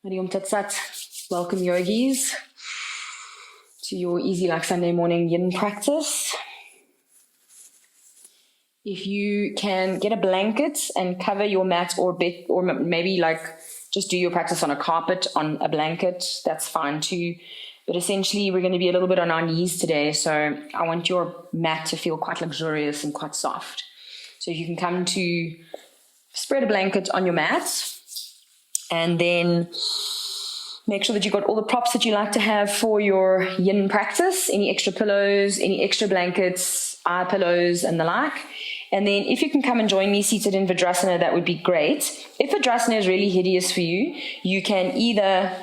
Hari Om Tat Sat. Welcome, yogis, to your Easy Like Sunday morning yin practice. If you can get a blanket and cover your mat or bed, or maybe like just do your practice on a carpet, on a blanket, that's fine too. But essentially, we're going to be a little bit on our knees today, so I want your mat to feel quite luxurious and quite soft. So you can come to spread a blanket on your mat, and then make sure that you've got all the props that you like to have for your yin practice, any extra pillows, any extra blankets, eye pillows, and the like. And then if you can come and join me seated in Virasana, that would be great. If Virasana is really hideous for you, you can either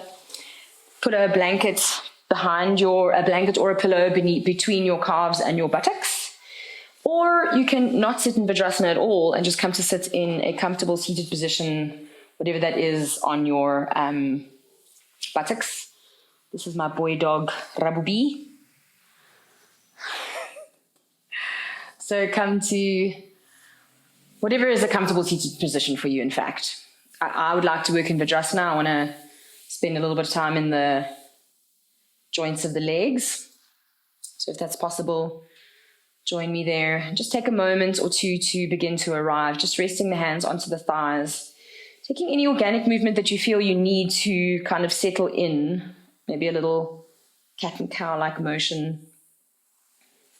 put a blanket behind a blanket or a pillow between your calves and your buttocks. Or you can not sit in Virasana at all and just come to sit in a comfortable seated position, whatever that is, on your buttocks. This is my boy dog, Rabubi. So come to whatever is a comfortable seated position for you, in fact. I would like to work in Virasana. I want to spend a little bit of time in the joints of the legs. So if that's possible, join me there. Just take a moment or two to begin to arrive, just resting the hands onto the thighs, taking any organic movement that you feel you need to kind of settle in, maybe a little cat and cow-like motion,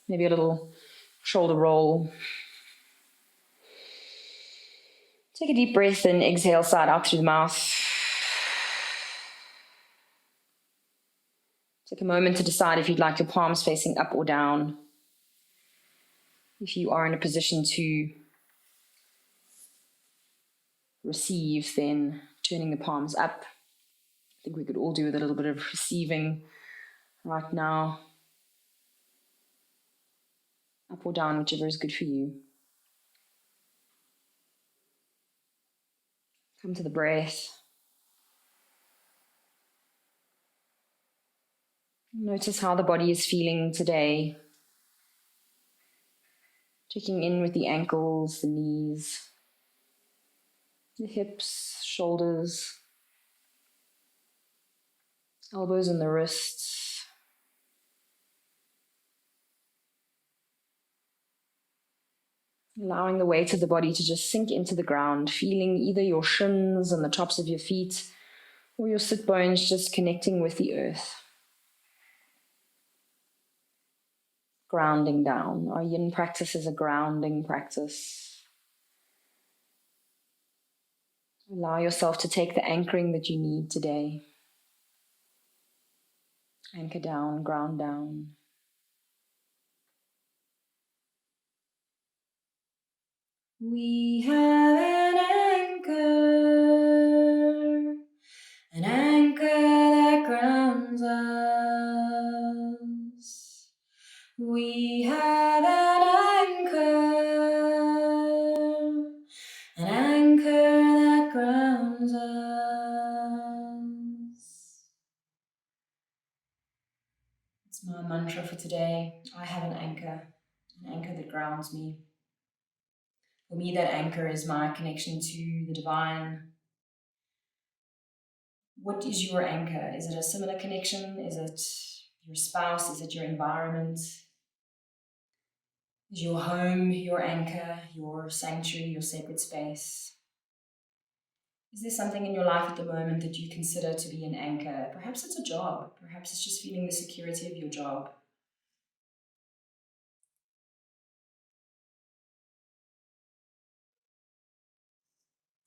maybe a little shoulder roll. Take a deep breath and exhale side out through the mouth. Take a moment to decide if you'd like your palms facing up or down. If you are in a position to receive, then turning the palms up. I think we could all do with a little bit of receiving right now. Up or down, whichever is good for you. Come to the breath. Notice how the body is feeling today. Checking in with the ankles, the knees, the hips, shoulders, elbows and the wrists. Allowing the weight of the body to just sink into the ground, feeling either your shins and the tops of your feet or your sit bones just connecting with the earth. Grounding down. Our yin practice is a grounding practice. Allow yourself to take the anchoring that you need today. Anchor down, ground down. We have an anchor that grounds us. We have an anchor that grounds us. It's my mantra for today. I have an anchor that grounds me. For me, that anchor is my connection to the divine. What is your anchor? Is it a similar connection? Is it your spouse? Is it your environment? Is your home your anchor, your sanctuary, your sacred space? Is there something in your life at the moment that you consider to be an anchor? Perhaps it's a job. Perhaps it's just feeling the security of your job.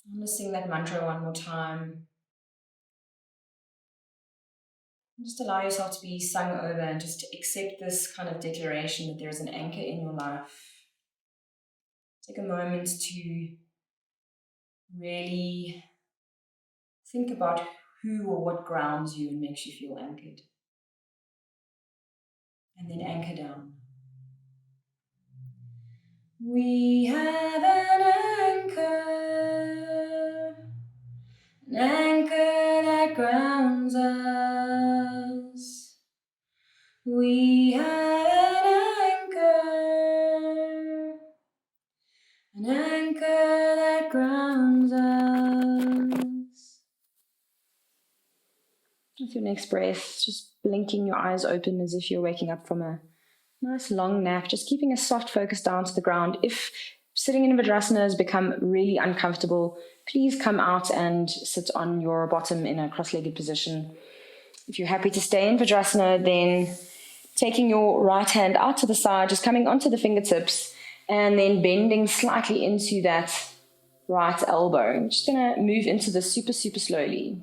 I'm going to sing that mantra one more time. Just allow yourself to be sung over and just to accept this kind of declaration that there's an anchor in your life. Take a moment to really think about who or what grounds you and makes you feel anchored. And then anchor down. We have an anchor that grounds us. We have an anchor that grounds us. With your next breath, just blinking your eyes open as if you're waking up from a nice long nap, just keeping a soft focus down to the ground. If sitting in Virasana has become really uncomfortable, please come out and sit on your bottom in a cross-legged position. If you're happy to stay in Virasana, then taking your right hand out to the side, just coming onto the fingertips, and then bending slightly into that right elbow. I'm just going to move into this super, super slowly.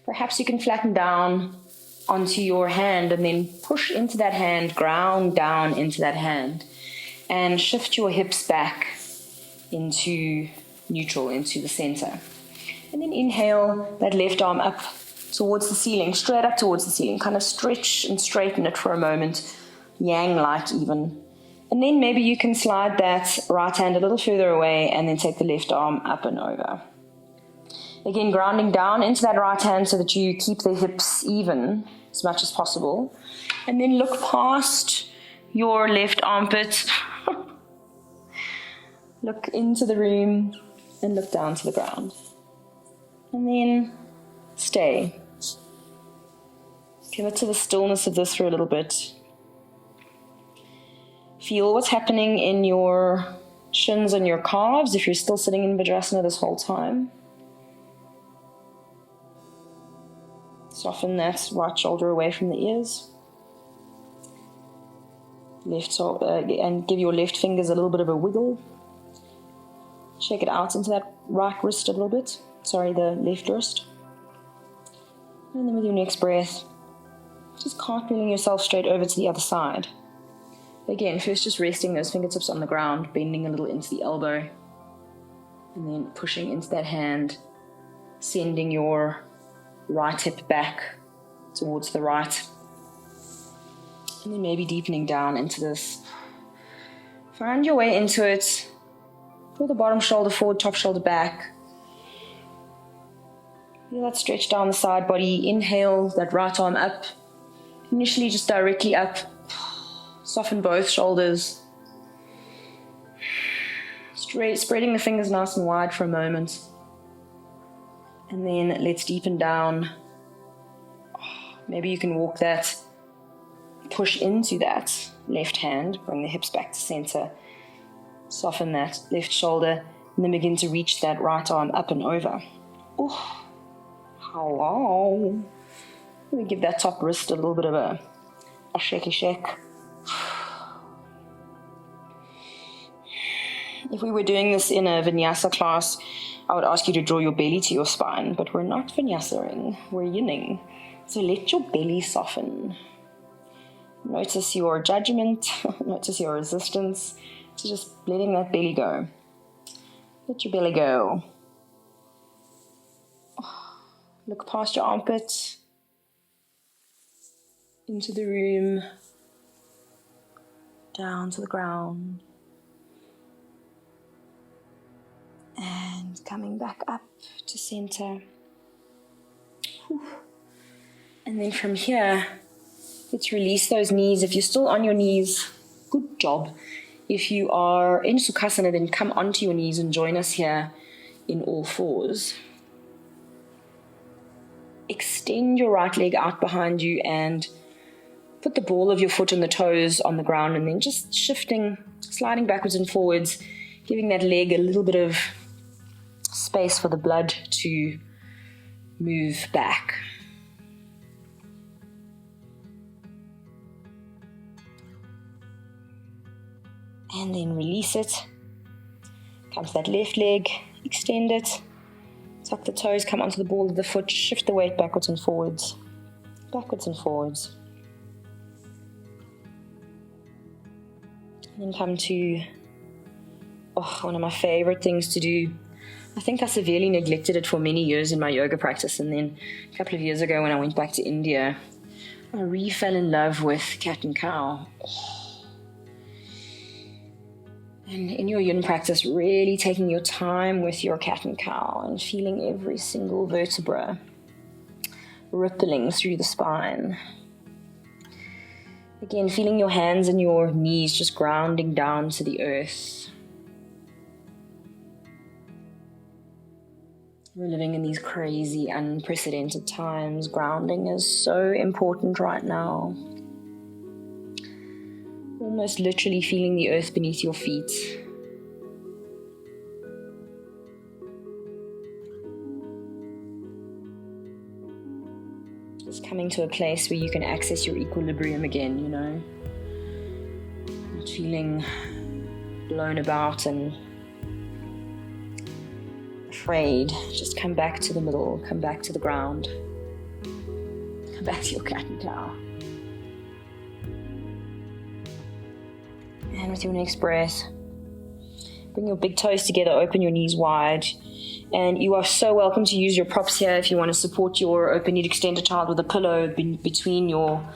Perhaps you can flatten down onto your hand and then push into that hand, ground down into that hand, and shift your hips back into neutral, into the center. And then inhale that left arm up towards the ceiling, straight up towards the ceiling. Kind of stretch and straighten it for a moment, yang-like even. And then maybe you can slide that right hand a little further away and then take the left arm up and over. Again, grounding down into that right hand so that you keep the hips even as much as possible. And then look past your left armpit. Look into the room and look down to the ground. And then stay. Commit to the stillness of this for a little bit. Feel what's happening in your shins and your calves if you're still sitting in Virasana this whole time. Soften that right shoulder away from the ears. And give your left fingers a little bit of a wiggle. Shake it out into that right wrist a little bit. Sorry, the left wrist. And then with your next breath, just cartwheeling yourself straight over to the other side. Again, first just resting those fingertips on the ground, bending a little into the elbow, and then pushing into that hand, sending your right hip back towards the right. And then maybe deepening down into this. Find your way into it. Pull the bottom shoulder forward, top shoulder back. Feel that stretch down the side body. Inhale that right arm up. Initially just directly up. Soften both shoulders. Spreading the fingers nice and wide for a moment. And then let's deepen down. Maybe you can walk that, push into that left hand, bring the hips back to center. Soften that left shoulder, and then begin to reach that right arm up and over. Oh, hello. Let me give that top wrist a little bit of a shaky shake. If we were doing this in a vinyasa class, I would ask you to draw your belly to your spine, but we're not vinyasaing, we're yinning. So let your belly soften. Notice your judgment, notice your resistance, to just letting that belly go. Let your belly go. Look past your armpits, into the room, down to the ground. And coming back up to center. And then from here, let's release those knees. If you're still on your knees, good job. If you are in Sukhasana, then come onto your knees and join us here in all fours. Extend your right leg out behind you and put the ball of your foot and the toes on the ground, and then just shifting, sliding backwards and forwards, giving that leg a little bit of space for the blood to move back. And then release it. Come to that left leg, extend it, tuck the toes, come onto the ball of the foot, shift the weight backwards and forwards, backwards and forwards. And then come to one of my favorite things to do. I think I severely neglected it for many years in my yoga practice, and then a couple of years ago when I went back to India, I fell in love with cat and cow. And in your yin practice, really taking your time with your cat and cow and feeling every single vertebra rippling through the spine. Again, feeling your hands and your knees just grounding down to the earth. We're living in these crazy, unprecedented times. Grounding is so important right now. Almost literally feeling the earth beneath your feet. Just coming to a place where you can access your equilibrium again, you know. Not feeling blown about and afraid. Just come back to the middle, come back to the ground, come back to your cat and cow. And with your next breath, bring your big toes together, open your knees wide. And you are so welcome to use your props here if you want to support your open-kneed extended child with a pillow between your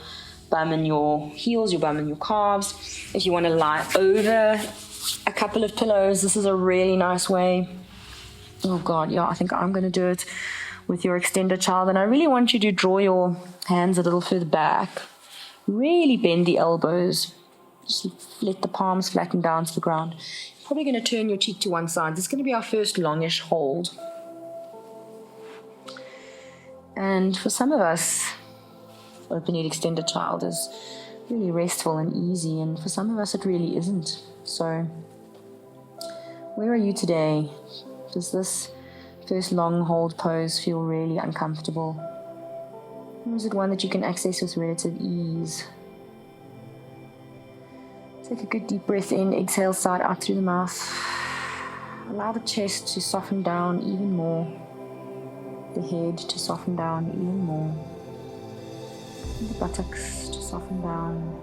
bum and your heels, your bum and your calves. If you want to lie over a couple of pillows, this is a really nice way. Oh God, yeah, I think I'm going to do it with your extended child. And I really want you to draw your hands a little further back. Really bend the elbows. Just let the palms flatten down to the ground. Probably going to turn your cheek to one side. This is going to be our first longish hold. And for some of us, open-kneed extended child is really restful and easy. And for some of us, it really isn't. So where are you today? Does this first long hold pose feel really uncomfortable? Or is it one that you can access with relative ease? Take a good deep breath in, exhale side out through the mouth. Allow the chest to soften down even more. The head to soften down even more. And the buttocks to soften down.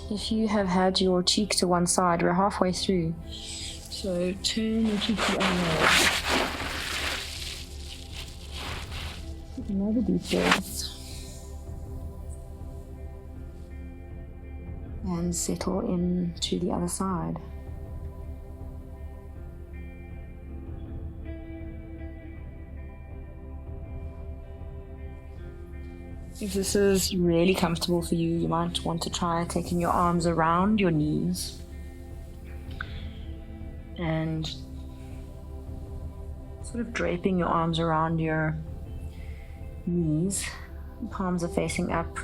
If you have had your cheek to one side, we're halfway through. So turn your cheek to the other way. Take another deep breath. And settle in to the other side. If this is really comfortable for you, you might want to try taking your arms around your knees and sort of draping your arms around your knees. Palms are facing up,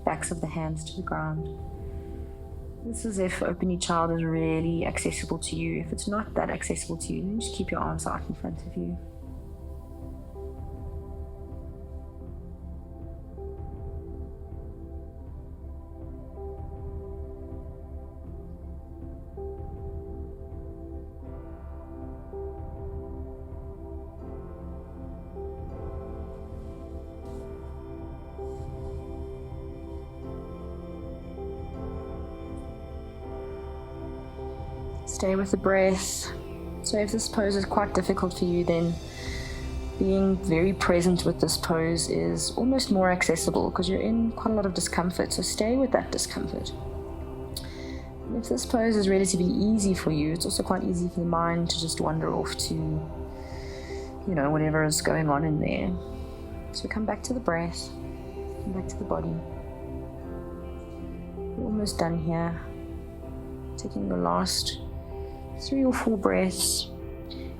backs of the hands to the ground. This is if open-kneed child is really accessible to you. If it's not that accessible to you, then just keep your arms out in front of you. Stay with the breath. So if this pose is quite difficult for you, then being very present with this pose is almost more accessible because you're in quite a lot of discomfort. So stay with that discomfort. And if this pose is relatively easy for you, it's also quite easy for the mind to just wander off to, you know, whatever is going on in there. So come back to the breath, come back to the body. We're almost done here. Taking the last 3 or 4 breaths.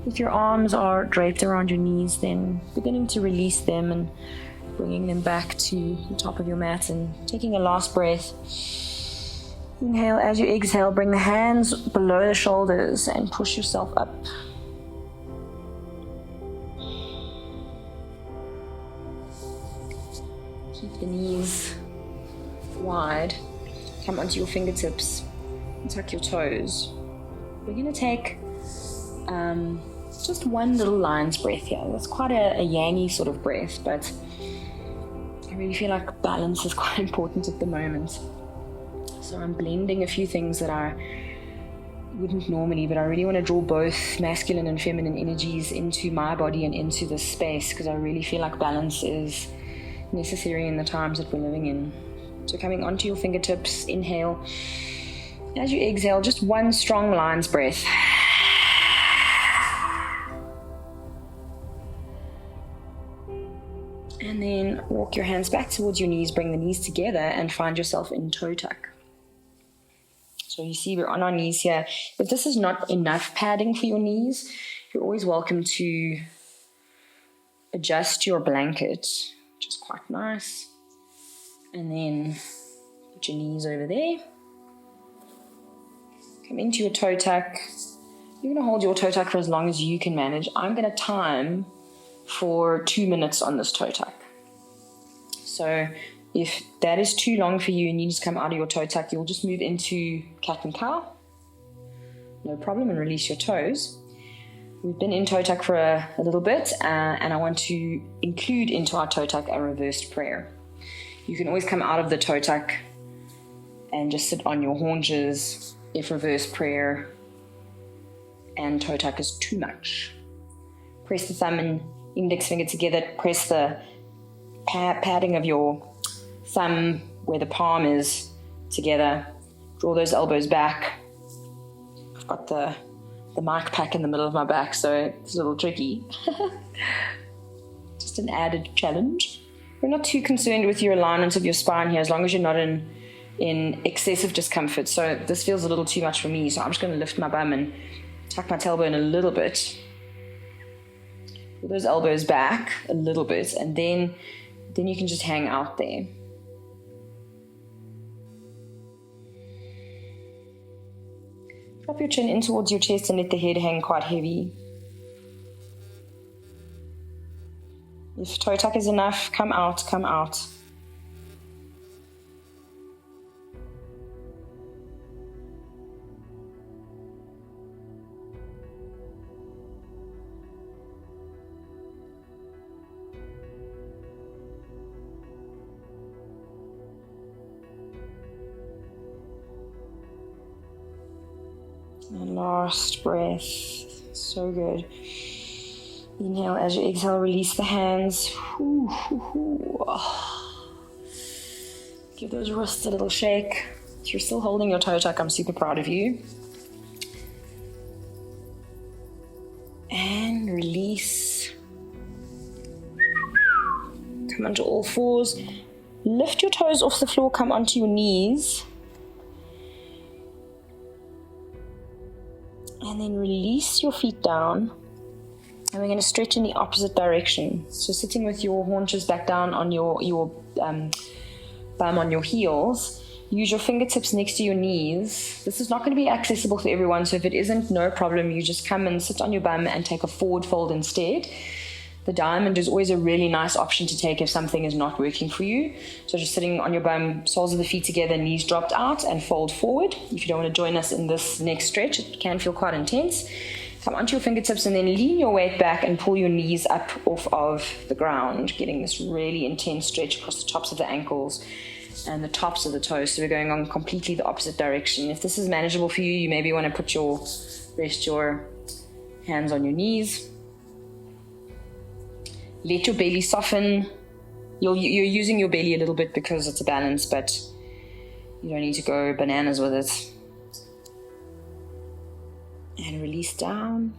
If your arms are draped around your knees, then beginning to release them and bringing them back to the top of your mat and taking a last breath. Inhale. As you exhale, bring the hands below the shoulders and push yourself up. Keep the knees wide. Come onto your fingertips and tuck your toes. We're going to take Just one little lion's breath here. That's quite a yangy sort of breath, but I really feel like balance is quite important at the moment. So I'm blending a few things that I wouldn't normally, but I really want to draw both masculine and feminine energies into my body and into this space, because I really feel like balance is necessary in the times that we're living in. So coming onto your fingertips, inhale. As you exhale, just one strong lion's breath. And then walk your hands back towards your knees, bring the knees together and find yourself in toe tuck. So you see we're on our knees here. If this is not enough padding for your knees, you're always welcome to adjust your blanket, which is quite nice. And then put your knees over there. Come into your toe tuck. You're going to hold your toe tuck for as long as you can manage. I'm going to time for 2 minutes on this toe tuck. So if that is too long for you and you just come out of your toe tuck, you'll just move into cat and cow. No problem, and release your toes. We've been in toe tuck for a little bit, and I want to include into our toe tuck a reversed prayer. You can always come out of the toe tuck and just sit on your haunches if reversed prayer and toe tuck is too much. Press the thumb and index finger together, press the padding of your thumb where the palm is together, draw those elbows back. I've got the mic pack in the middle of my back, so it's a little tricky. Just an added challenge. We're not too concerned with your alignment of your spine here, as long as you're not in excessive discomfort. So this feels a little too much for me, so I'm just going to lift my bum and tuck my tailbone a little bit. Pull those elbows back a little bit, and then you can just hang out there. Drop your chin in towards your chest and let the head hang quite heavy. If toe tuck is enough, come out, come out. And last breath. So good. Inhale. As you exhale, release the hands. Give those wrists a little shake. If you're still holding your toe tuck, I'm super proud of you. And release. Come onto all fours. Lift your toes off the floor, come onto your knees. And then release your feet down. And we're going to stretch in the opposite direction. So sitting with your haunches back down on your bum on your heels. Use your fingertips next to your knees. This is not going to be accessible for everyone, so if it isn't, no problem. You just come and sit on your bum and take a forward fold instead. The diamond is always a really nice option to take if something is not working for you. So just sitting on your bum, soles of the feet together, knees dropped out, and fold forward. If you don't want to join us in this next stretch, it can feel quite intense. Come onto your fingertips and then lean your weight back and pull your knees up off of the ground, getting this really intense stretch across the tops of the ankles and the tops of the toes. So we're going on completely the opposite direction. If this is manageable for you, you maybe want to rest your hands on your knees. Let your belly soften. You're using your belly a little bit because it's a balance, but you don't need to go bananas with it. And release down.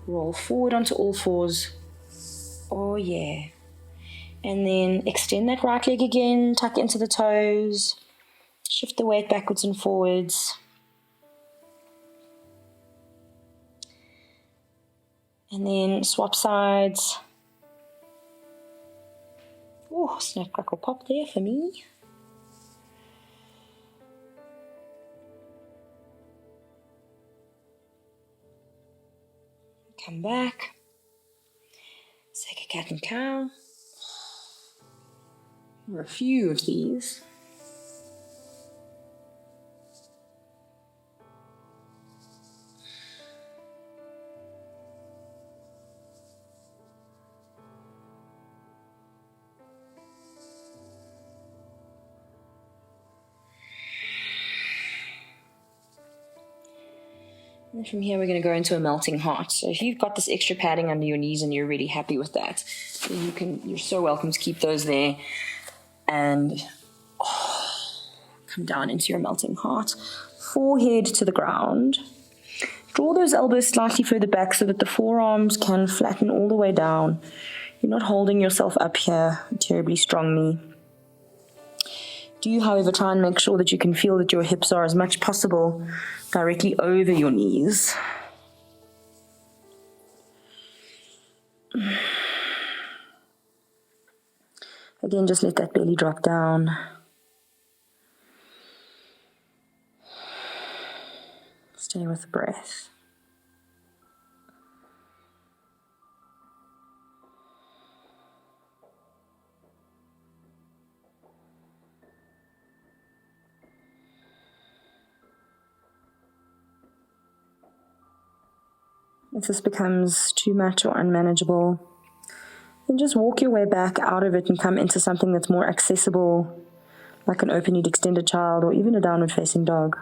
Roll forward onto all fours. Oh yeah. And then extend that right leg again, tuck into the toes. Shift the weight backwards and forwards. And then swap sides. Oh, snap, crackle, pop there for me. Come back. Take a cat and cow. Or a few of these. And from here, we're going to go into a melting heart. So if you've got this extra padding under your knees and you're really happy with that, then you're so welcome to keep those there. And come down into your melting heart. Forehead to the ground. Draw those elbows slightly further back so that the forearms can flatten all the way down. You're not holding yourself up here terribly strongly. Do, however, try and make sure that you can feel that your hips are as much possible directly over your knees. Again, just let that belly drop down. Stay with the breath. If this becomes too much or unmanageable, then just walk your way back out of it and come into something that's more accessible, like an open-kneed extended child or even a downward facing dog.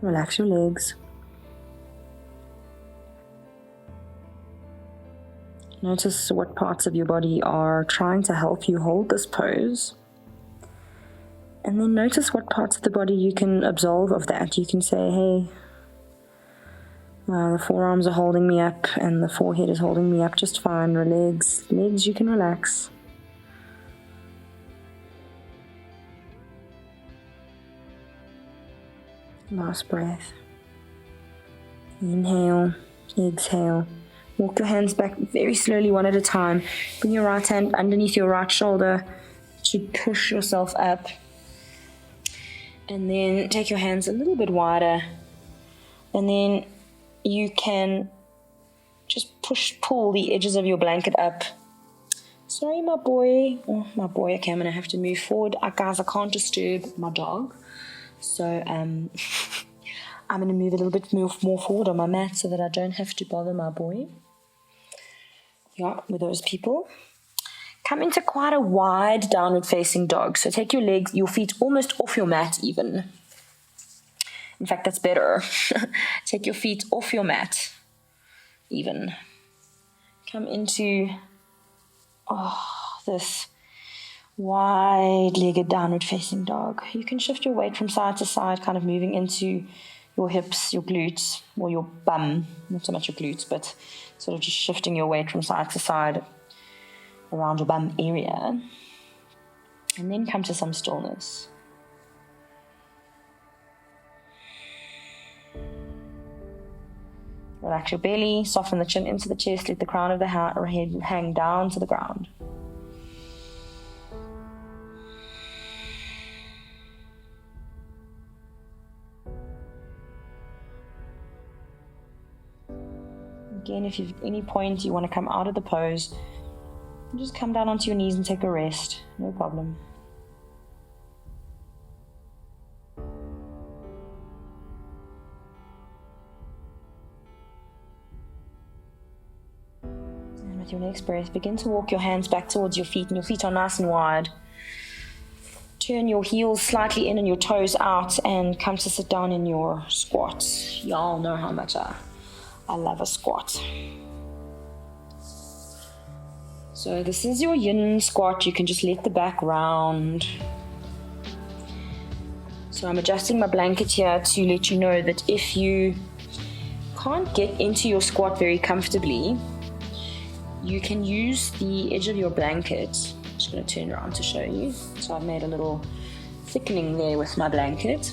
Relax your legs. Notice what parts of your body are trying to help you hold this pose. And then notice what parts of the body you can absolve of that. You can say, hey, the forearms are holding me up and the forehead is holding me up just fine. Legs you can relax. Last breath. Inhale, exhale. Walk your hands back very slowly, one at a time. Bring your right hand underneath your right shoulder to push yourself up. And then take your hands a little bit wider. And then you can just pull the edges of your blanket up. Sorry, my boy. Oh, my boy. Okay, I'm going to have to move forward. Guys, I can't disturb my dog. So I'm going to move a little bit more forward on my mat so that I don't have to bother my boy. Yeah, with those people. Come into quite a wide downward facing dog. So take your feet almost off your mat even. In fact, that's better. Take your feet off your mat even. Come into this wide-legged downward-facing dog. You can shift your weight from side to side, kind of moving into your hips, your glutes, or your bum. Not so much your glutes, but sort of just shifting your weight from side to side around your bum area. And then come to some stillness. Relax your belly, soften the chin into the chest, let the crown of the head hang down to the ground. Again, if at any point you want to come out of the pose, just come down onto your knees and take a rest. No problem. And with your next breath, begin to walk your hands back towards your feet, and your feet are nice and wide. Turn your heels slightly in and your toes out, and come to sit down in your squat. Y'all know how much I love a squat. So this is your Yin Squat. You can just let the back round. So I'm adjusting my blanket here to let you know that if you can't get into your squat very comfortably, you can use the edge of your blanket. I'm just going to turn around to show you. So I've made a little thickening there with my blanket.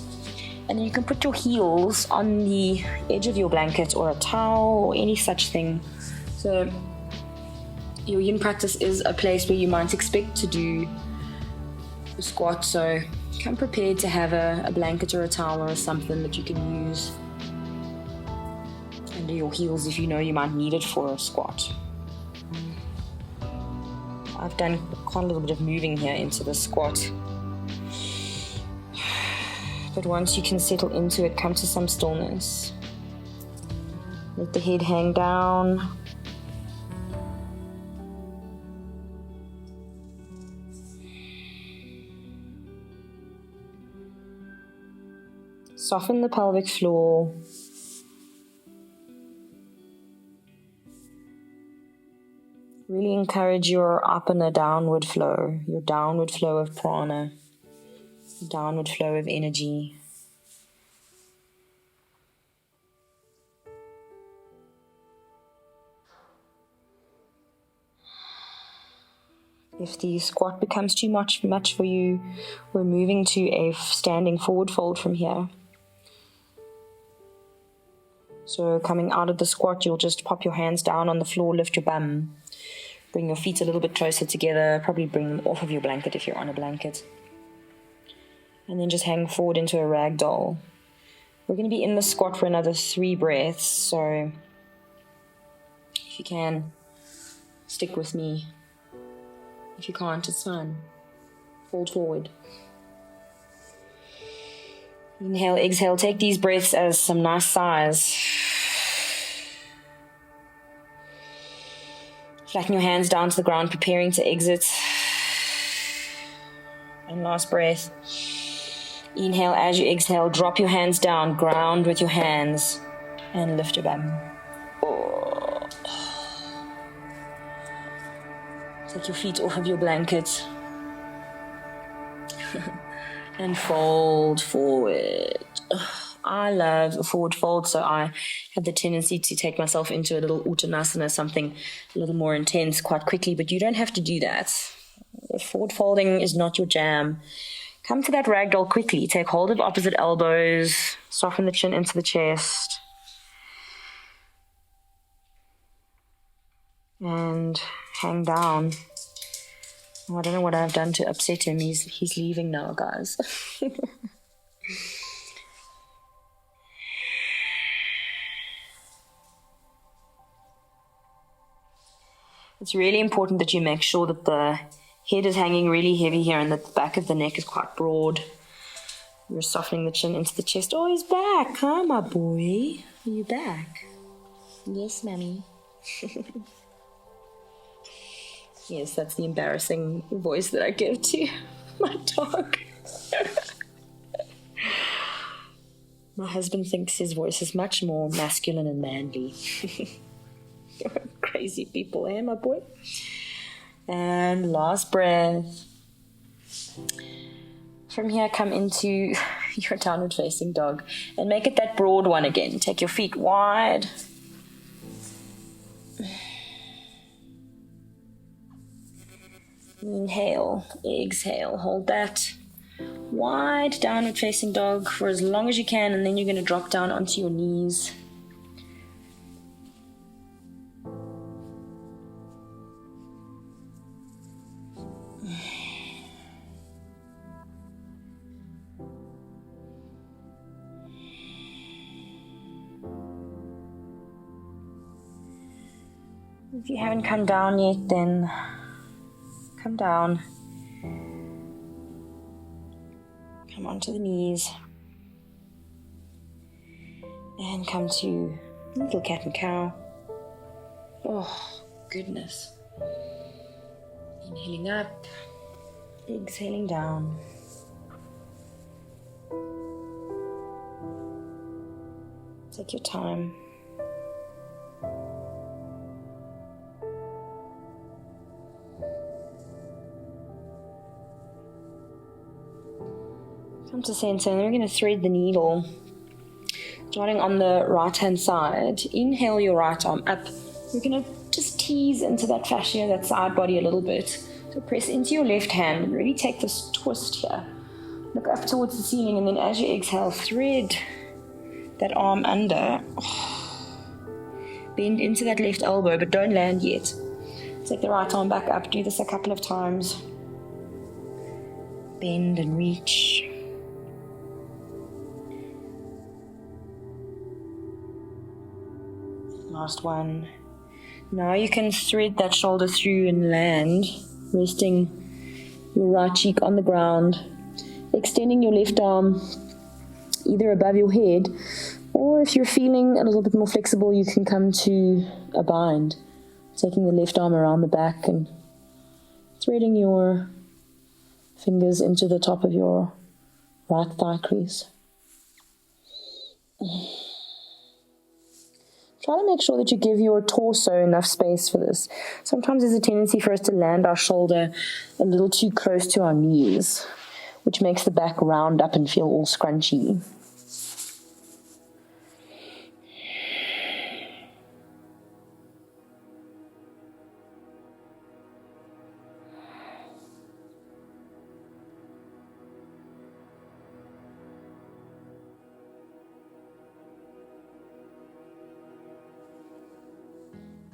And then you can put your heels on the edge of your blanket or a towel or any such thing. So your yin practice is a place where you might expect to do a squat. So come prepared to have a blanket or a towel or something that you can use under your heels if you know you might need it for a squat. I've done quite a little bit of moving here into the squat. But once you can settle into it, come to some stillness. Let the head hang down. Soften the pelvic floor. Really encourage your apana downward flow, your downward flow of prana, downward flow of energy. If the squat becomes too much for you, we're moving to a standing forward fold from here. So coming out of the squat, you'll just pop your hands down on the floor, lift your bum. Bring your feet a little bit closer together, probably bring them off of your blanket if you're on a blanket. And then just hang forward into a rag doll. We're going to be in the squat for another 3 breaths, so if you can, stick with me. If you can't, it's fine. Fold forward. Inhale, exhale. Take these breaths as some nice sighs. Flatten your hands down to the ground, preparing to exit. And last breath. Inhale, as you exhale, drop your hands down, ground with your hands, and lift your bum. Take your feet off of your blanket and fold forward. I love a forward fold, so I have the tendency to take myself into a little uttanasana, something a little more intense quite quickly, but you don't have to do that. If forward folding is not your jam, come to that ragdoll quickly. Take hold of opposite elbows, soften the chin into the chest, and hang down. Oh, I don't know what I've done to upset him. He's leaving now, guys. It's really important that you make sure that the head is hanging really heavy here and that the back of the neck is quite broad. You're softening the chin into the chest. Oh, he's back. Hi, my boy. Are you back? Yes, mommy. Yes, that's the embarrassing voice that I give to my dog. My husband thinks his voice is much more masculine and manly. Crazy people, eh, my boy? And last breath. From here, come into your downward facing dog and make it that broad one again. Take your feet wide. Inhale, exhale, hold that wide downward facing dog for as long as you can, and then you're going to drop down onto your knees. If you haven't come down yet, then come down. Come onto the knees. And come to little cat and cow. Oh, goodness. Inhaling up, exhaling down. Take your time. Come to center, and then we're going to thread the needle. Starting on the right hand side, inhale your right arm up. We're going to just tease into that fascia, that side body a little bit. So press into your left hand and really take this twist here. Look up towards the ceiling, and then as you exhale, thread that arm under. Bend into that left elbow, but don't land yet. Take the right arm back up. Do this a couple of times. Bend and reach. Last one. Now you can thread that shoulder through and land resting your right cheek on the ground, extending your left arm either above your head, or if you're feeling a little bit more flexible, you can come to a bind, taking the left arm around the back and threading your fingers into the top of your right thigh crease. Try to make sure that you give your torso enough space for this. Sometimes there's a tendency for us to land our shoulder a little too close to our knees, which makes the back round up and feel all scrunchy.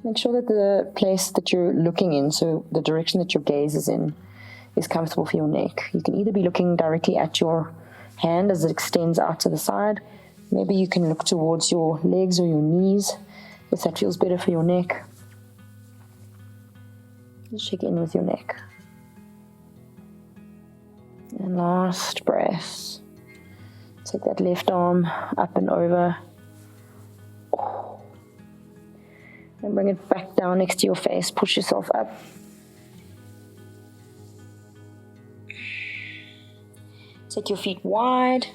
Make sure that the place that you're looking in, so the direction that your gaze is in, is comfortable for your neck. You can either be looking directly at your hand as it extends out to the side. Maybe you can look towards your legs or your knees if that feels better for your neck. Just check in with your neck. And last breath. Take that left arm up and over. And bring it back down next to your face. Push yourself up. Take your feet wide.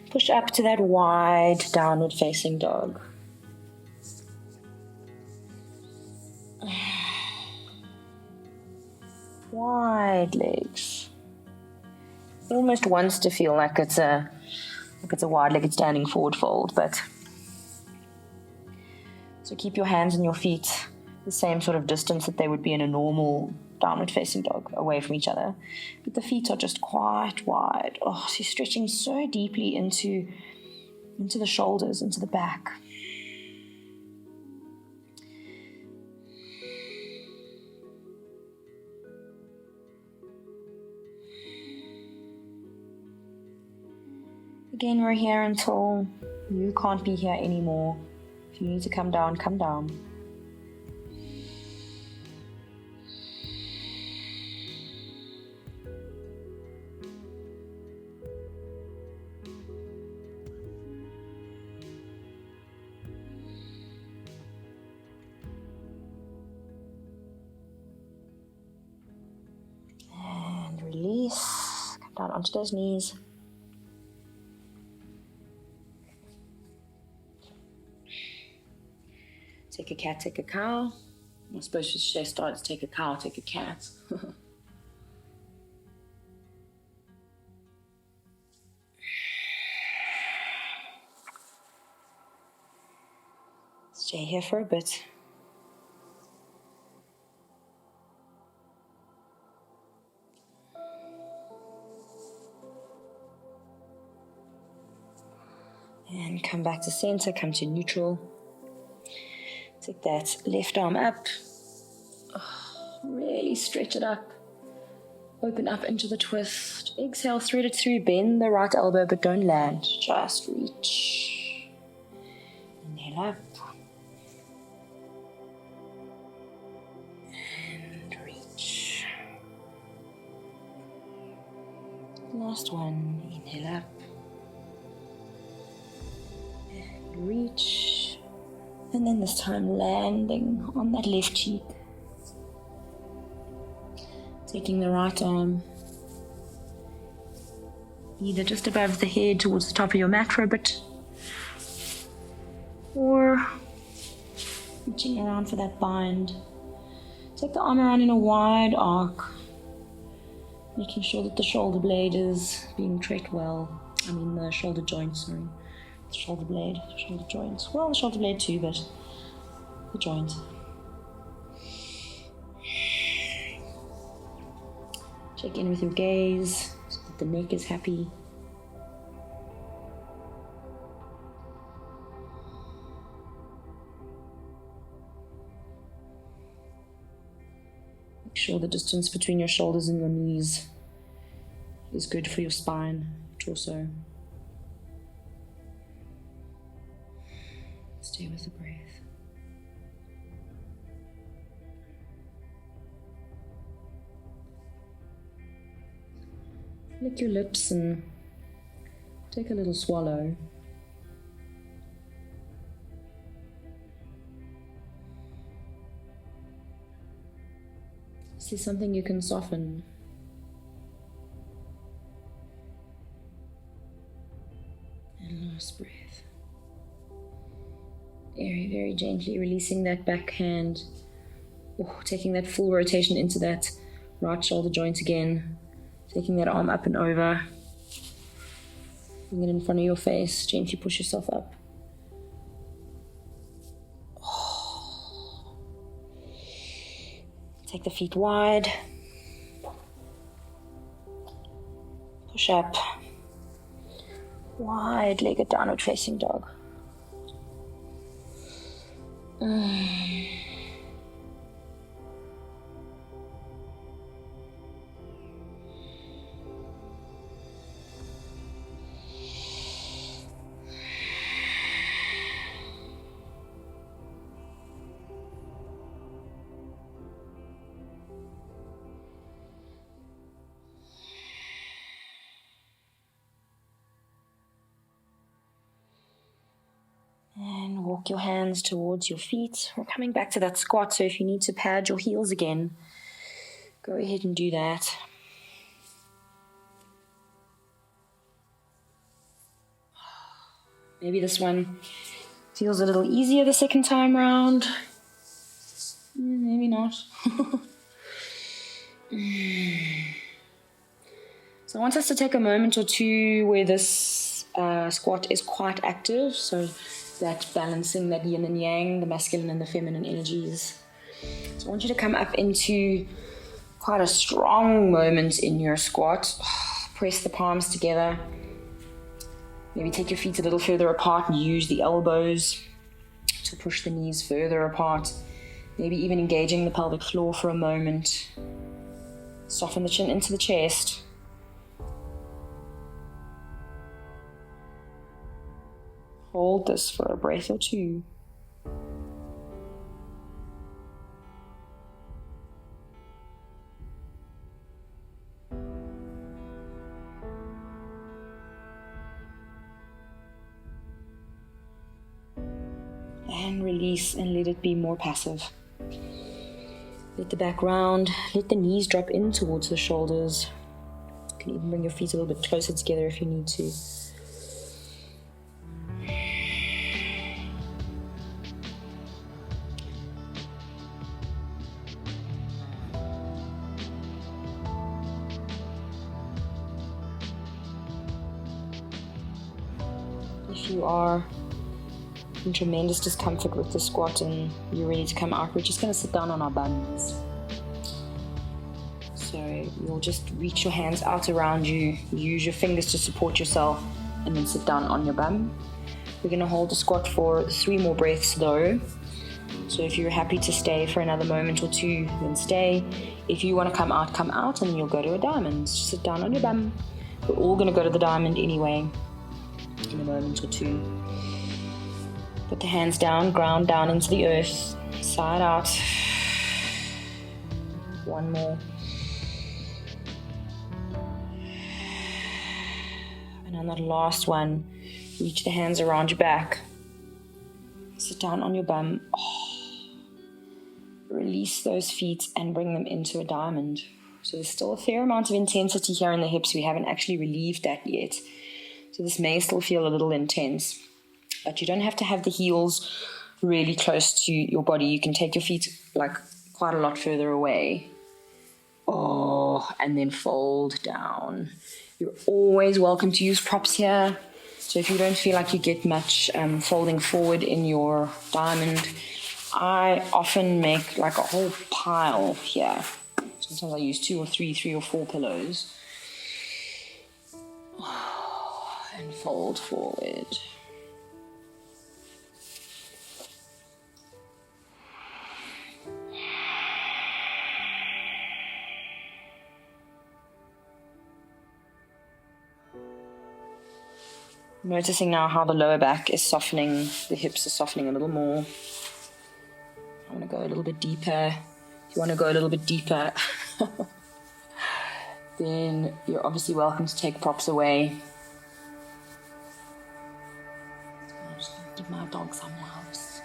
Push up to that wide downward facing dog. Wide legs. Almost wants to feel like it's a wide-legged standing forward fold, but so keep your hands and your feet the same sort of distance that they would be in a normal downward facing dog, away from each other. But the feet are just quite wide. Oh, so you're stretching so deeply into the shoulders, into the back. Again, we're here until you can't be here anymore. If you need to come down, come down. And release. Come down onto those knees. Take a cat, take a cow. I suppose you should start to take a cow, take a cat. Stay here for a bit. And come back to center, come to neutral. Take that left arm up. Oh, really stretch it up. Open up into the twist. Exhale, thread it through. Bend the right elbow, but don't land. Just reach. Inhale up. And reach. Last one. Inhale up. And reach. And then this time landing on that left cheek. Taking the right arm either just above the head towards the top of your mat for a bit, or reaching around for that bind. Take the arm around in a wide arc, making sure that the shoulder blade is being treated well. The shoulder joint, sorry. Shoulder blade, shoulder joint. Well, the shoulder blade too, but the joint. Check in with your gaze so that the neck is happy. Make sure the distance between your shoulders and your knees is good for your spine, torso. Stay with the breath. Lick your lips and take a little swallow. Is there something you can soften? And last breath. Very, very gently releasing that back hand. Oh, taking that full rotation into that right shoulder joint again. Taking that arm up and over. Bring it in front of your face. Gently push yourself up. Oh. Take the feet wide. Push up. Wide-legged downward facing dog. And walk your hands towards your feet. We're coming back to that squat, so if you need to pad your heels again, go ahead and do that. Maybe this one feels a little easier the second time round. Maybe not. So I want us to take a moment or two where this squat is quite active, so that balancing that yin and yang, the masculine and the feminine energies. So I want you to come up into quite a strong moment in your squat. Press the palms together. Maybe take your feet a little further apart and use the elbows to push the knees further apart. Maybe even engaging the pelvic floor for a moment. Soften the chin into the chest. Hold this for a breath or two. And release and let it be more passive. Let the back round, let the knees drop in towards the shoulders. You can even bring your feet a little bit closer together if you need to. If you are in tremendous discomfort with the squat and you're ready to come out, we're just going to sit down on our bums. So you'll just reach your hands out around you, use your fingers to support yourself, and then sit down on your bum. We're going to hold the squat for 3 more breaths though. So if you're happy to stay for another moment or two, then stay. If you want to come out, and then you'll go to a diamond. Just sit down on your bum. We're all going to go to the diamond anyway in a moment or two. Put the hands down, ground down into the earth, side out. 1 more. And on that last one, reach the hands around your back. Sit down on your bum. Release those feet and bring them into a diamond. So there's still a fair amount of intensity here in the hips. We haven't actually relieved that yet. So this may still feel a little intense. But you don't have to have the heels really close to your body. You can take your feet like quite a lot further away. And then fold down. You're always welcome to use props here. So if you don't feel like you get much folding forward in your diamond, I often make like a whole pile here. Sometimes I use 2 or 3 or 4 pillows. And fold forward. Noticing now how the lower back is softening, the hips are softening a little more. I want to go a little bit deeper. If you want to go a little bit deeper, then you're obviously welcome to take props away. I'm just going to give my dog some loves.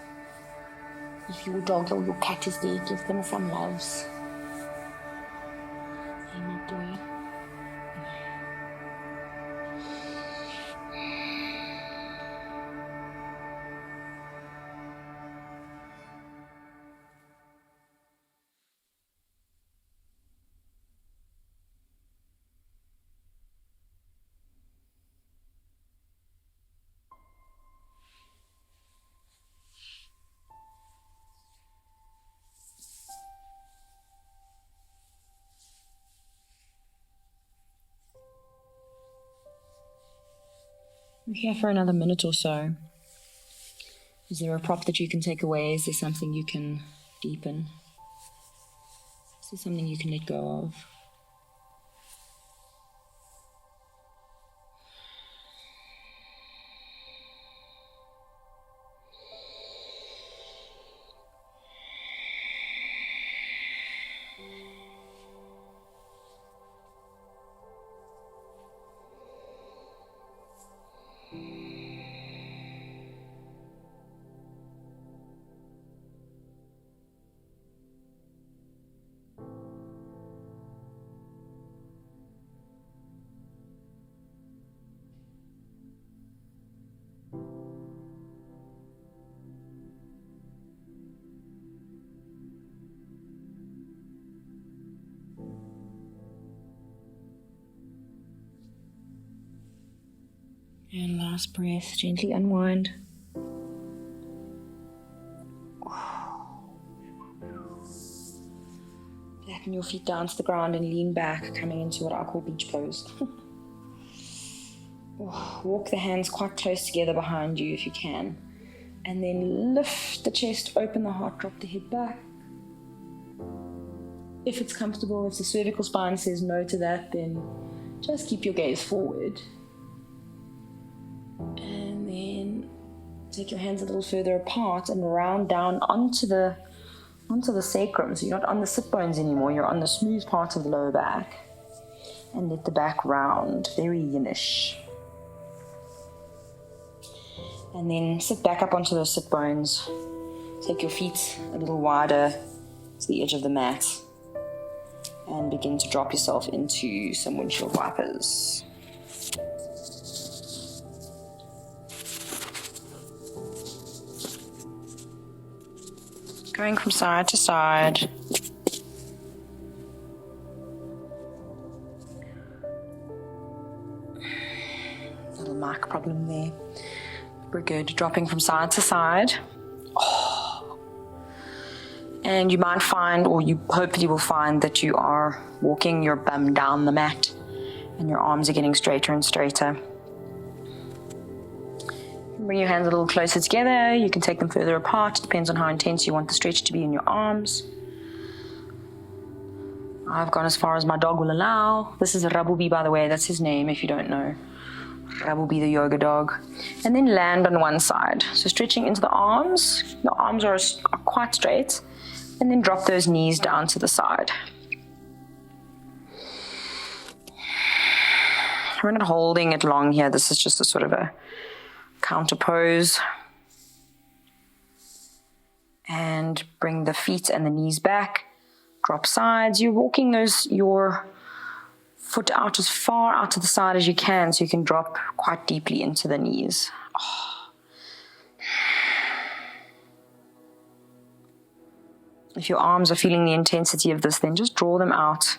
If your dog or your cat is there, give them some loves. Hey, my boy. We're here for another minute or so. Is there a prop that you can take away? Is there something you can deepen? Is there something you can let go of? And last breath, gently unwind. Flatten your feet down to the ground and lean back, coming into what I call beach pose. Walk the hands quite close together behind you if you can. And then lift the chest, open the heart, drop the head back. If it's comfortable, if the cervical spine says no to that, then just keep your gaze forward. And then take your hands a little further apart and round down onto the sacrum. So you're not on the sit bones anymore, you're on the smooth part of the lower back. And let the back round, very yinish. And then sit back up onto those sit bones. Take your feet a little wider to the edge of the mat. And begin to drop yourself into some windshield wipers. Going from side to side. Little mic problem there. We're good. Dropping from side to side. And you might find, or you hopefully will find, that you are walking your bum down the mat and your arms are getting straighter and straighter. Bring your hands a little closer together. You can take them further apart. It depends on how intense you want the stretch to be in your arms. I've gone as far as my dog will allow. This is a Rabubi, by the way. That's his name, if you don't know. Rabubi, the yoga dog. And then land on one side. So stretching into the arms. The arms are quite straight. And then drop those knees down to the side. We're not holding it long here. This is just a sort of a counter pose. And bring the feet and the knees back. Drop sides. You're walking your foot out as far out to the side as you can, so you can drop quite deeply into the knees. If your arms are feeling the intensity of this, then just draw them out.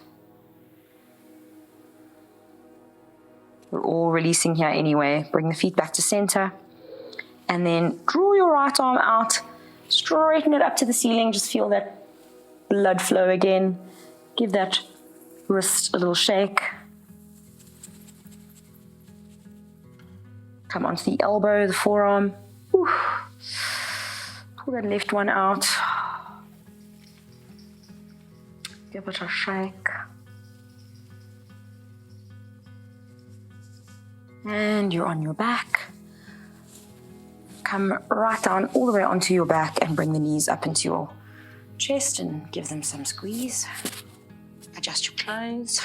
We're all releasing here anyway. Bring the feet back to center. And then draw your right arm out. Straighten it up to the ceiling. Just feel that blood flow again. Give that wrist a little shake. Come onto the elbow, the forearm. Whew. Pull that left one out. Give it a shake. And you're on your back. Come right down all the way onto your back and bring the knees up into your chest and give them some squeeze. Adjust your clothes.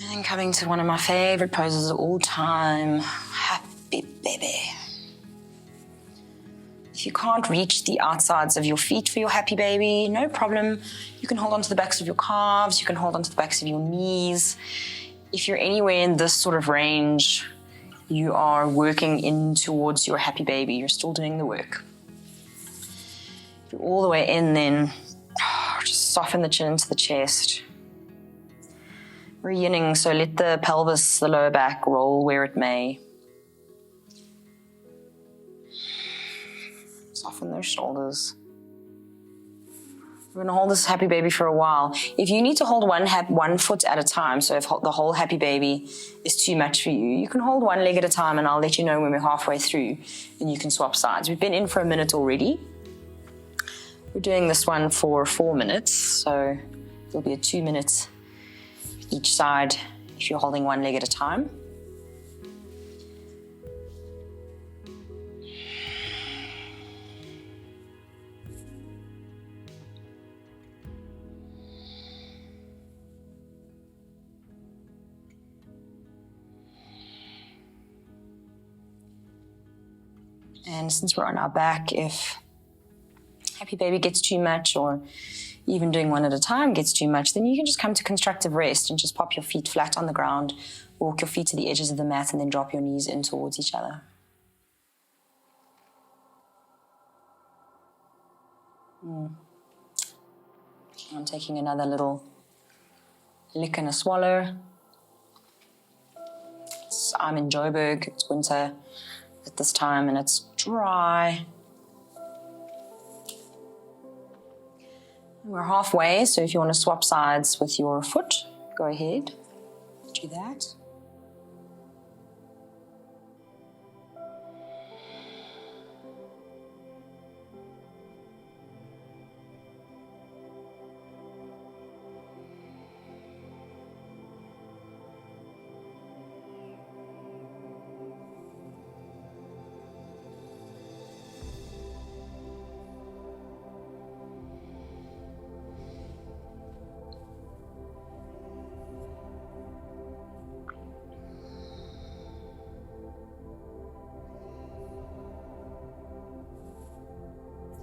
And then coming to one of my favorite poses of all time, happy baby. If you can't reach the outsides of your feet for your happy baby, no problem. You can hold onto the backs of your calves, you can hold onto the backs of your knees. If you're anywhere in this sort of range, you are working in towards your happy baby. You're still doing the work. If you're all the way in, then just soften the chin into the chest. We're yinning, so let the pelvis, the lower back, roll where it may. Soften those shoulders. We're going to hold this happy baby for a while. If you need to hold one foot at a time, so if the whole happy baby is too much for you, you can hold one leg at a time, and I'll let you know when we're halfway through and you can swap sides. We've been in for a minute already. We're doing this one for 4 minutes, so there'll be a 2 minutes each side if you're holding one leg at a time. And since we're on our back, if happy baby gets too much, or even doing one at a time gets too much, then you can just come to constructive rest and just pop your feet flat on the ground, walk your feet to the edges of the mat, and then drop your knees in towards each other. I'm taking another little lick and a swallow. I'm in Joburg, it's winter at this time and it's dry. We're halfway, so if you want to swap sides with your foot, go ahead, do that.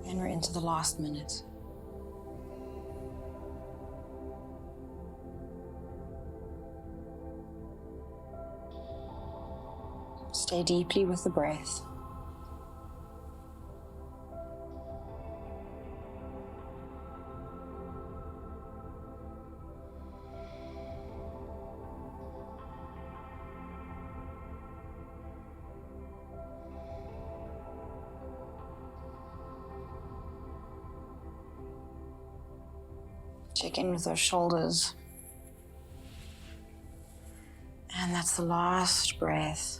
And we're into the last minute. Stay deeply with the breath. Check in with those shoulders. And that's the last breath.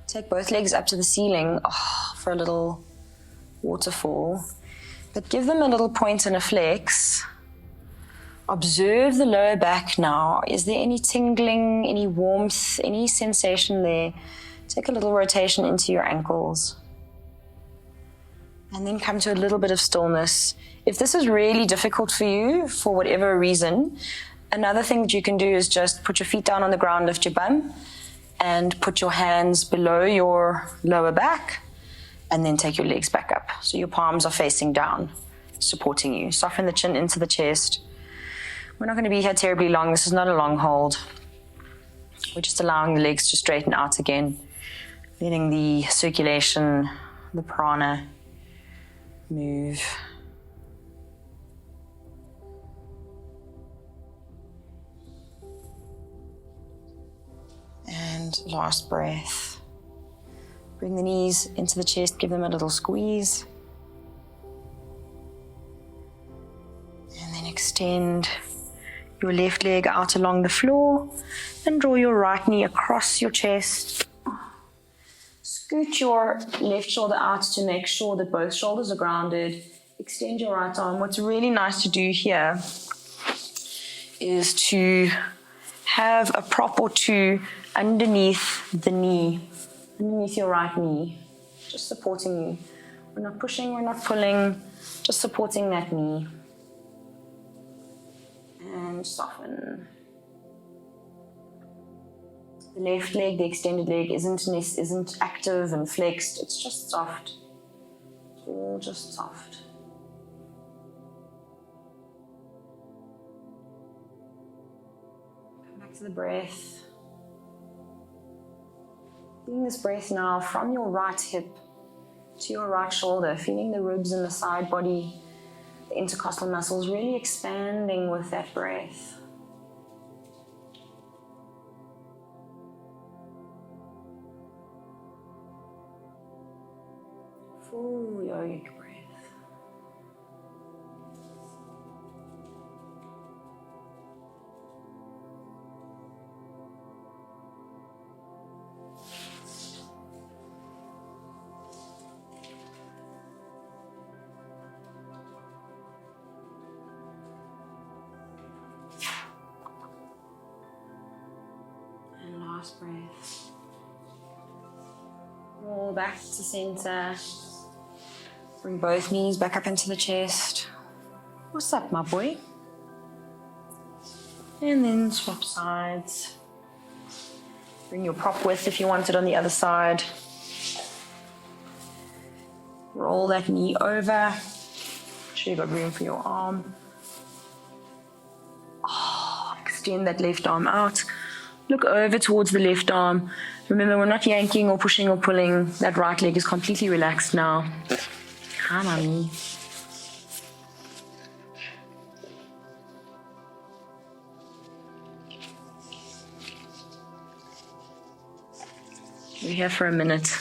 Take both legs up to the ceiling for a little waterfall. But give them a little point and a flex. Observe the lower back now. Is there any tingling, any warmth, any sensation there? Take a little rotation into your ankles. And then come to a little bit of stillness. If this is really difficult for you, for whatever reason, another thing that you can do is just put your feet down on the ground, lift your bum, and put your hands below your lower back, and then take your legs back up. So your palms are facing down, supporting you. Soften the chin into the chest. We're not going to be here terribly long. This is not a long hold. We're just allowing the legs to straighten out again, letting the circulation, the prana, move. And last breath. Bring the knees into the chest, give them a little squeeze. And then extend your left leg out along the floor and draw your right knee across your chest. Scoot your left shoulder out to make sure that both shoulders are grounded. Extend your right arm. What's really nice to do here is to have a prop or two underneath the knee, underneath your right knee, just supporting you. We're not pushing, we're not pulling, just supporting that knee. And and soften. The left leg, the extended leg, isn't active and flexed. It's just soft. It's all just soft. Come back to the breath. Feeling this breath now from your right hip to your right shoulder, feeling the ribs and the side body, the intercostal muscles really expanding with that breath. Full yogic breath. And last breath. Roll back to center. Bring both knees back up into the chest. What's up, my boy? And then swap sides. Bring your prop width if you want it on the other side. Roll that knee over. Make sure you've got room for your arm. Extend that left arm out. Look over towards the left arm. Remember, we're not yanking or pushing or pulling. That right leg is completely relaxed now. Hi, mommy. We're here for a minute.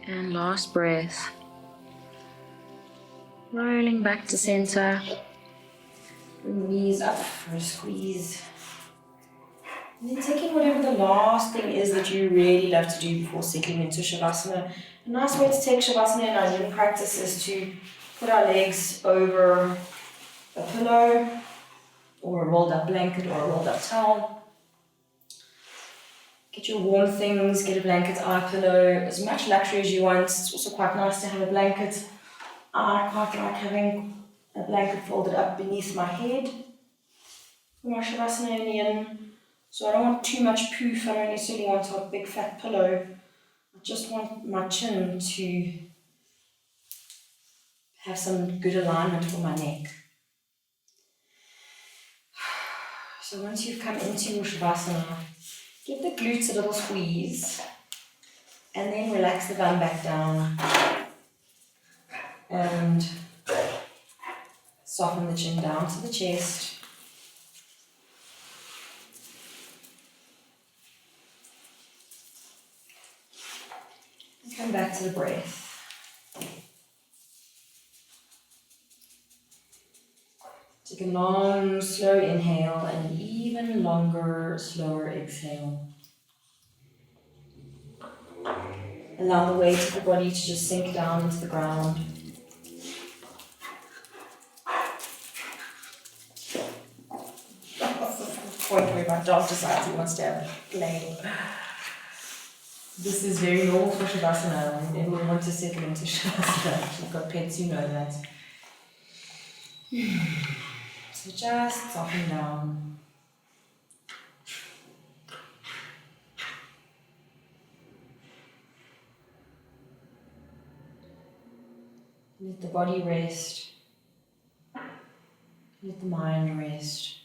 And last breath. Rolling back to center. Bring the knees up for a squeeze. And then taking whatever the last thing is that you really love to do before settling into Shavasana. A nice way to take Shavasana in our yin practice is to put our legs over a pillow or a rolled up blanket or a rolled up towel. Get your warm things, get a blanket, eye pillow, as much luxury as you want. It's also quite nice to have a blanket. I quite like having a blanket folded up beneath my head for my Shavasana in Yin. So I don't want too much poof, I don't necessarily want a big fat pillow. I just want my chin to have some good alignment for my neck. So once you've come into your Shavasana, give the glutes a little squeeze and then relax the bum back down and soften the chin down to the chest. And come back to the breath. Take a long, slow inhale and an even longer, slower exhale. Allow the weight of the body to just sink down into the ground. Point where my dog decides he wants to have a play. This is very normal for Shavasana, and everyone wants to settle into Shavasana. If you've got pets, you know that. So just soften down. Let the body rest. Let the mind rest.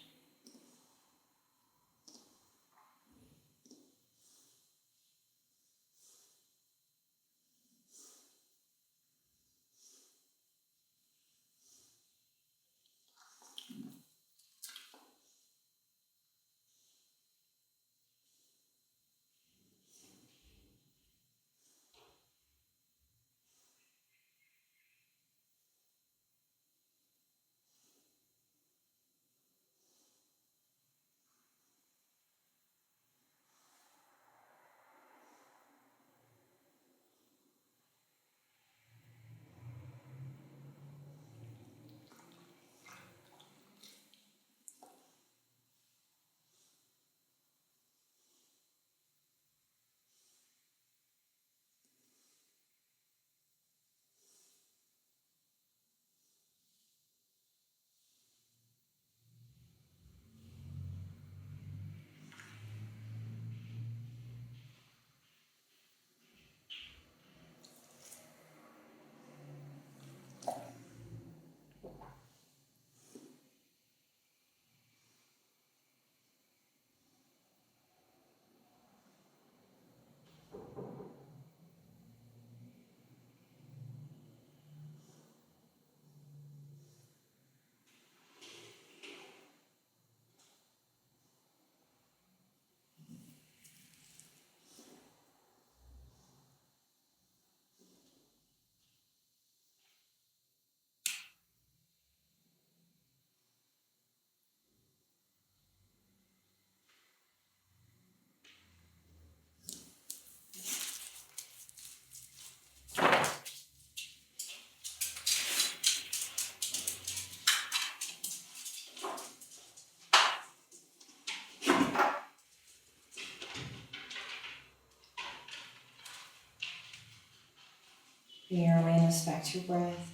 Bring your awareness back to your breath,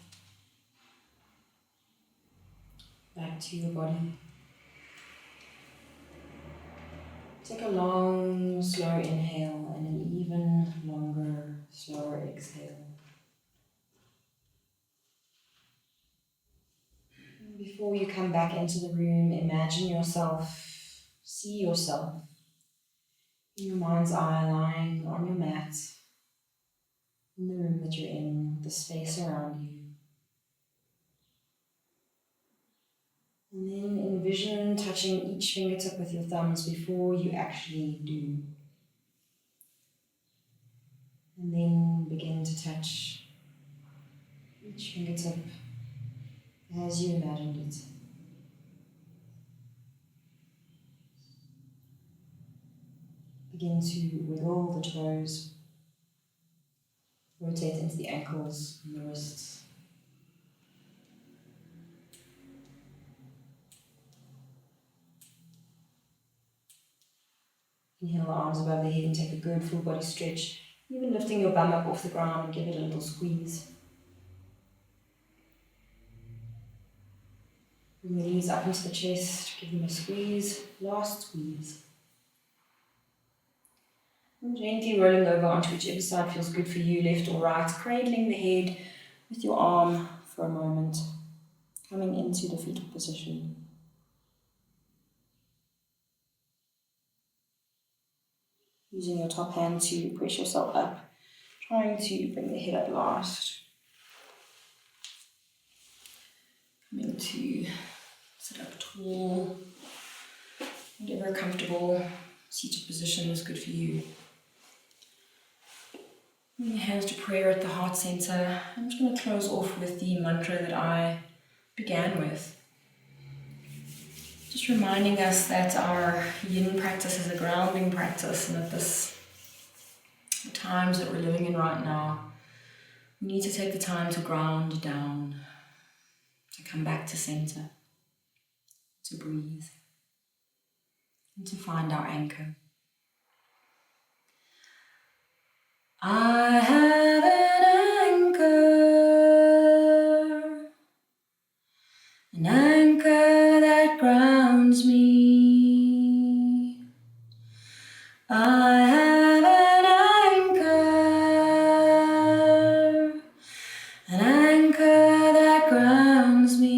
back to your body. Take a long, slow inhale and an even longer, slower exhale. Before you come back into the room, imagine yourself, see yourself in your mind's eye lying on your mat in the room that you're in, the space around you. And then envision touching each fingertip with your thumbs before you actually do. And then begin to touch each fingertip as you imagined it. Begin to wiggle the toes, rotate into the ankles and the wrists. Inhale the arms above the head and take a good full body stretch, even lifting your bum up off the ground and give it a little squeeze. Bring the knees up into the chest, give them a squeeze, last squeeze. And gently rolling over onto whichever side feels good for you, left or right, cradling the head with your arm for a moment, coming into the fetal position. Using your top hand to press yourself up, trying to bring the head up last. Coming to sit up tall, whatever comfortable seated position is good for you. Bring your hands to prayer at the heart center. I'm just going to close off with the mantra that I began with. Just reminding us that our Yin practice is a grounding practice, and that the times that we're living in right now, we need to take the time to ground down, to come back to center, to breathe, and to find our anchor. I have an anchor that grounds me. I have an anchor that grounds me.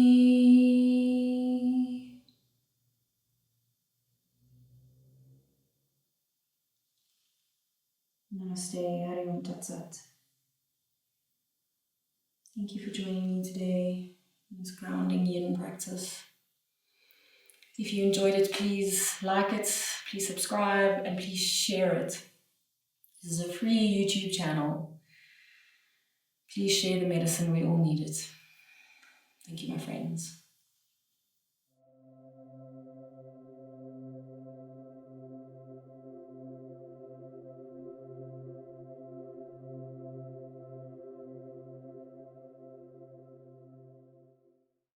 Namaste, Hari Om Tat Sat. Thank you for joining me today in this grounding Yin practice. If you enjoyed it, please like it, please subscribe, and please share it. This is a free YouTube channel. Please share the medicine, we all need it. Thank you, my friends.